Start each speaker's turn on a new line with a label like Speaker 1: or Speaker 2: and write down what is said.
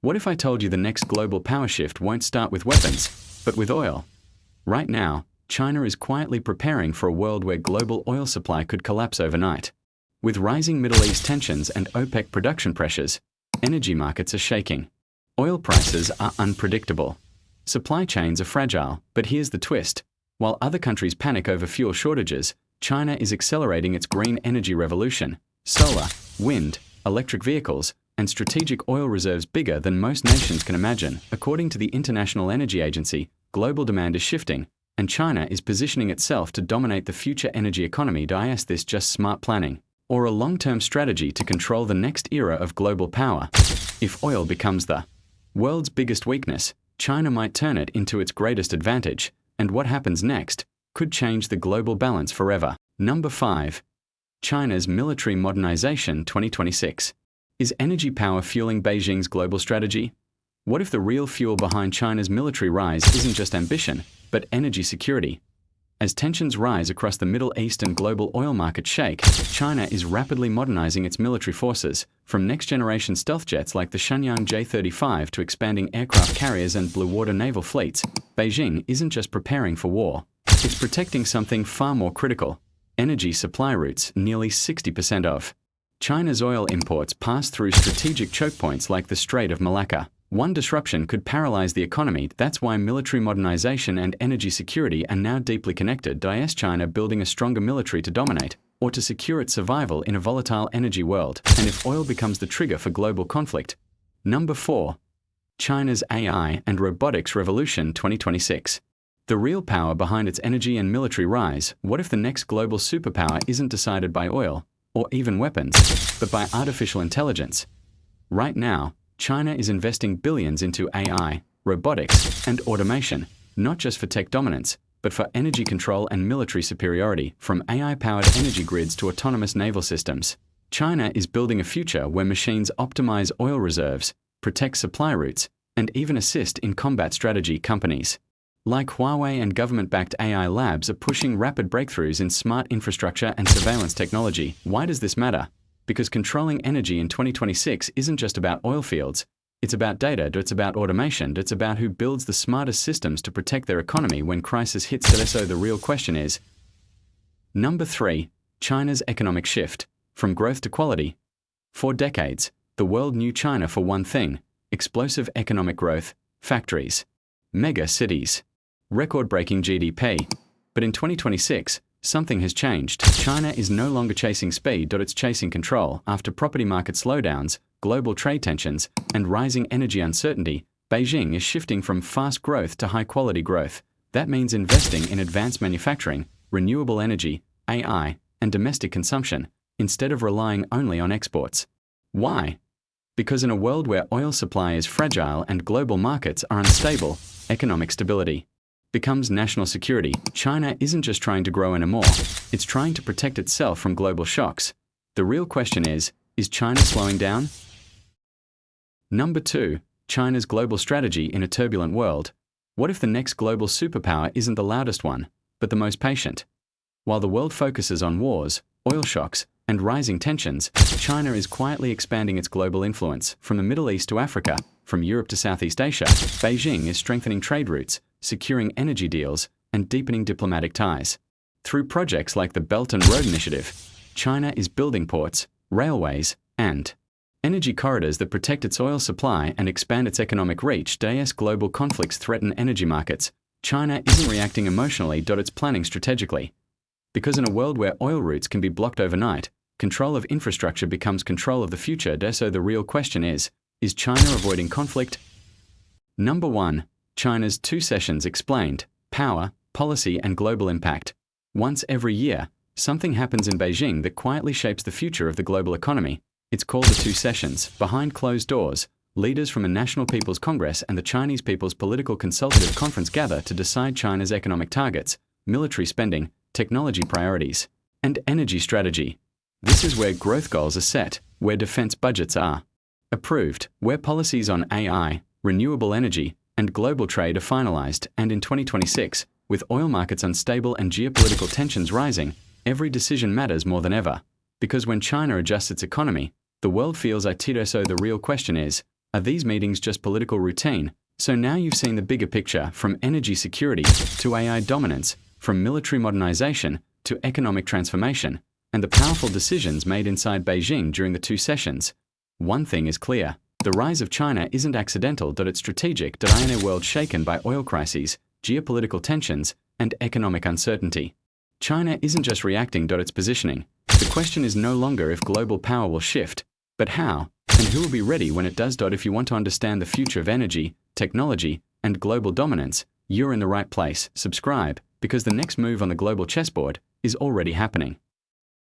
Speaker 1: What if I told you the next global power shift won't start with weapons, but with oil? Right now, China is quietly preparing for a world where global oil supply could collapse overnight. With rising Middle East tensions and OPEC production pressures, energy markets are shaking. Oil prices are unpredictable. Supply chains are fragile, but here's the twist. While other countries panic over fuel shortages, China is accelerating its green energy revolution. Solar, wind, electric vehicles, and strategic oil reserves bigger than most nations can imagine. According to the International Energy Agency, global demand is shifting, and China is positioning itself to dominate the future energy economy. Is this just smart planning, or a long-term strategy to control the next era of global power? If oil becomes the world's biggest weakness, China might turn it into its greatest advantage, and what happens next could change the global balance forever. Number 5. China's military modernization 2026. Is energy power fueling Beijing's global strategy? What if the real fuel behind China's military rise isn't just ambition, but energy security? As tensions rise across the Middle East and global oil markets shake, China is rapidly modernizing its military forces, from next-generation stealth jets like the Shenyang J-35 to expanding aircraft carriers and blue-water naval fleets. Beijing isn't just preparing for war, it's protecting something far more critical: energy supply routes. Nearly 60% of China's oil imports pass through strategic choke points like the Strait of Malacca. One disruption could paralyze the economy. That's why military modernization and energy security are now deeply connected. Is China building a stronger military to dominate, or to secure its survival in a volatile energy world? And if oil becomes the trigger for global conflict? Number 4. China's AI and robotics revolution 2026. The real power behind its energy and military rise. What if the next global superpower isn't decided by oil, or even weapons, but by artificial intelligence? Right now, China is investing billions into AI, robotics, and automation, not just for tech dominance, but for energy control and military superiority. From AI-powered energy grids to autonomous naval systems, China is building a future where machines optimize oil reserves, protect supply routes, and even assist in combat strategy. Companies like Huawei and government-backed AI labs are pushing rapid breakthroughs in smart infrastructure and surveillance technology. Why does this matter? Because controlling energy in 2026 isn't just about oil fields, it's about data, it's about automation, it's about who builds the smartest systems to protect their economy when crisis hits. So the real question is, Number 3. China's economic shift, from growth to quality. For decades, the world knew China for one thing: explosive economic growth, factories, mega cities, record-breaking GDP. But in 2026, something has changed. China is no longer chasing speed, it's chasing control. After property market slowdowns, global trade tensions, and rising energy uncertainty, Beijing is shifting from fast growth to high-quality growth. That means investing in advanced manufacturing, renewable energy, AI, and domestic consumption, instead of relying only on exports. Why? Because in a world where oil supply is fragile and global markets are unstable, economic stability becomes national security. China isn't just trying to grow anymore, it's trying to protect itself from global shocks. The real question is China slowing down? Number 2. China's global strategy in a turbulent world. What if the next global superpower isn't the loudest one, but the most patient? While the world focuses on wars, oil shocks, and rising tensions, China is quietly expanding its global influence. From the Middle East to Africa, from Europe to Southeast Asia, Beijing is strengthening trade routes, securing energy deals, and deepening diplomatic ties. Through projects like the Belt and Road Initiative, China is building ports, railways, and energy corridors that protect its oil supply and expand its economic reach. As global conflicts threaten energy markets, China isn't reacting emotionally, it's planning strategically. Because in a world where oil routes can be blocked overnight, control of infrastructure becomes control of the future. So the real question is China avoiding conflict? Number 1. China's 2 sessions explained: power, policy, and global impact. Once every year, something happens in Beijing that quietly shapes the future of the global economy. It's called the 2 sessions. Behind closed doors, leaders from the National People's Congress and the Chinese People's Political Consultative Conference gather to decide China's economic targets, military spending, technology priorities, and energy strategy. This is where growth goals are set, where defense budgets are approved, where policies on AI, renewable energy, and global trade are finalized. And in 2026, with oil markets unstable and geopolitical tensions rising, every decision matters more than ever. Because when China adjusts its economy, the world feels it. So the real question is, Are these meetings just political routine? So now you've seen the bigger picture, from energy security to AI dominance, from military modernization to economic transformation, and the powerful decisions made inside Beijing during the two sessions. One thing is clear: the rise of China isn't accidental. It's strategic. In a world shaken by oil crises, geopolitical tensions, and economic uncertainty, China isn't just reacting. It's positioning. The question is no longer if global power will shift, but how, and who will be ready when it does. If you want to understand the future of energy, technology, and global dominance, you're in the right place. Subscribe, because the next move on the global chessboard is already happening.